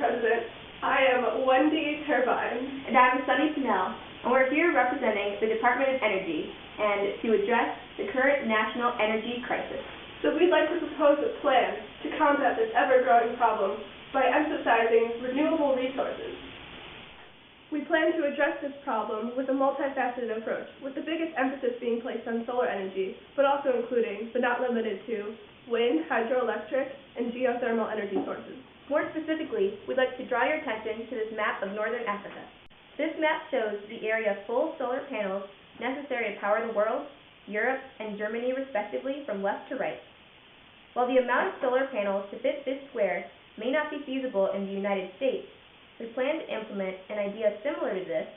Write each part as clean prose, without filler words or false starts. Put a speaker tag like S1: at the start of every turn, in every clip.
S1: President. I am Wendy Turbine.
S2: And I'm Sunny Pinnell, and we're here representing the Department of Energy and to address the current national energy crisis.
S1: So we'd like to propose a plan to combat this ever-growing problem by emphasizing renewable resources. We plan to address this problem with a multifaceted approach, with the biggest emphasis being placed on solar energy, but also including, but not limited to, wind, hydroelectric, and geothermal energy sources.
S2: More specifically, we'd like to draw your attention to this map of northern Africa. This map shows the area of full solar panels necessary to power the world, Europe, and Germany respectively from left to right. While the amount of solar panels to fit this square may not be feasible in the United States, we plan to implement an idea similar to this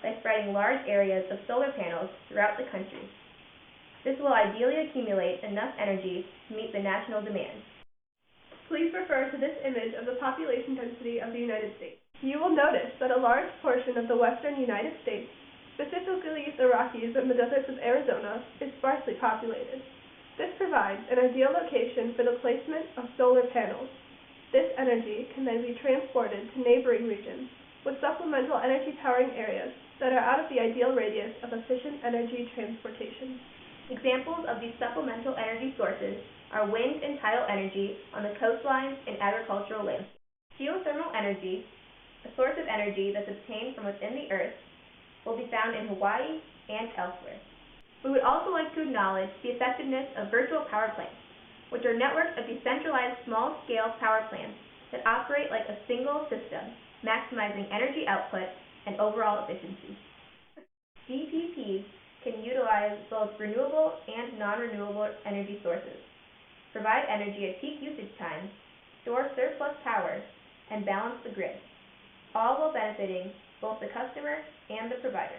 S2: by spreading large areas of solar panels throughout the country. This will ideally accumulate enough energy to meet the national demand.
S1: Please refer to this image of the population density of the United States. You will notice that a large portion of the western United States, specifically the Rockies and the deserts of Arizona, is sparsely populated. This provides an ideal location for the placement of solar panels. This energy can then be transported to neighboring regions with supplemental energy powering areas that are out of the ideal radius of efficient energy transportation.
S2: Examples of these supplemental energy sources are wind and tidal energy on the coastlines and agricultural landscapes. Geothermal energy, a source of energy that's obtained from within the earth, will be found in Hawaii and elsewhere. We would also like to acknowledge the effectiveness of virtual power plants, which are networks of decentralized small-scale power plants that operate like a single system, maximizing energy output and overall efficiency. VPPs can utilize both renewable and non-renewable energy sources, provide energy at peak usage times, store surplus power, and balance the grid, all while benefiting both the customer and the provider.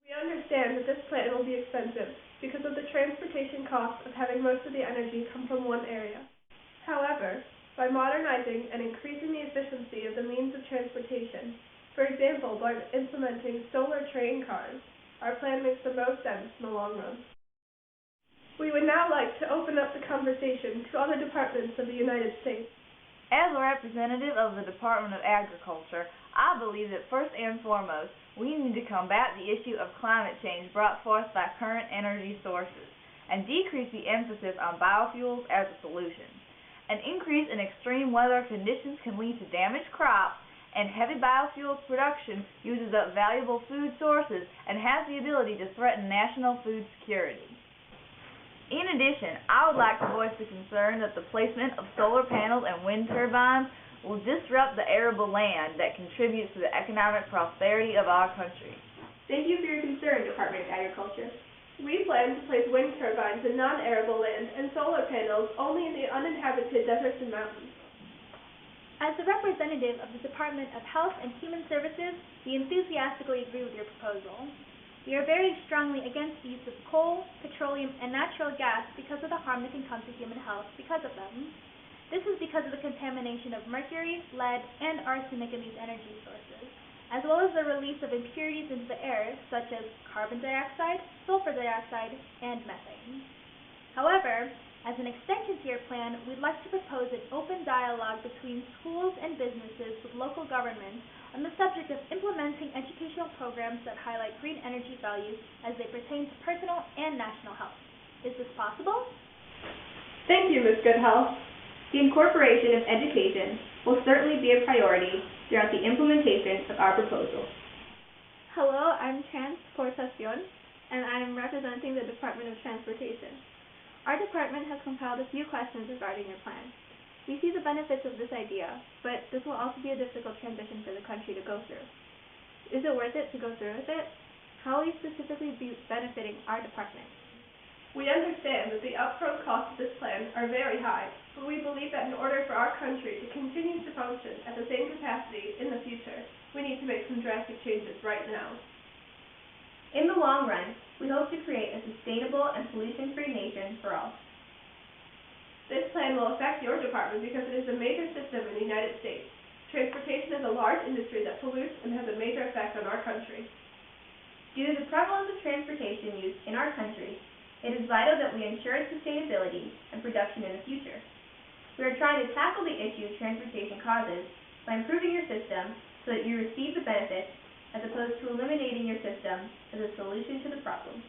S1: We understand that this plan will be expensive because of the transportation costs of having most of the energy come from one area. However, by modernizing and increasing the efficiency of the means of transportation, for example by implementing solar train cars, our plan makes the most sense in the long run. We would now like to open up the conversation to other departments of the United States.
S3: As a representative of the Department of Agriculture, I believe that first and foremost, we need to combat the issue of climate change brought forth by current energy sources and decrease the emphasis on biofuels as a solution. An increase in extreme weather conditions can lead to damaged crops, and heavy biofuels production uses up valuable food sources and has the ability to threaten national food security. In addition, I would like to voice the concern that the placement of solar panels and wind turbines will disrupt the arable land that contributes to the economic prosperity of our country.
S2: Thank you for your concern, Department of Agriculture.
S1: We plan to place wind turbines in non-arable land and solar panels only in the uninhabited deserts and mountains.
S4: As the representative of the Department of Health and Human Services, we enthusiastically agree with your proposal. We are very strongly against the use of coal, petroleum, and natural gas because of the harm that can come to human health because of them. This is because of the contamination of mercury, lead, and arsenic in these energy sources, as well as the release of impurities into the air such as carbon dioxide, sulfur dioxide, and methane. However, as an extension to your plan, we'd like to propose an open dialogue between schools and businesses with local governments on the subject of implementing educational programs that highlight green energy values as they pertain to personal and national health. Is this possible?
S1: Thank you, Ms. Goodhealth.
S2: The incorporation of education will certainly be a priority throughout the implementation of our proposal.
S5: Hello, I'm Transportacion, and I'm representing the Department of Transportation. Our department has compiled a few questions regarding your plan. We see the benefits of this idea, but this will also be a difficult transition for the country to go through. Is it worth it to go through with it? How will you specifically be benefiting our department?
S1: We understand that the upfront costs of this plan are very high, but we believe that in order for our country to continue to function at the same capacity in the future, we need to make some drastic changes right now.
S2: In the long run, we hope to create a sustainable and pollution-free nation for all.
S1: This plan will affect your department because it is a major system in the United States. Transportation is a large industry that pollutes and has a major effect on our country.
S2: Due to the prevalence of transportation use in our country, it is vital that we ensure its sustainability and production in the future. We are trying to tackle the issue transportation causes by improving your system so that you receive the benefits as opposed to eliminating your system as a solution to the problem.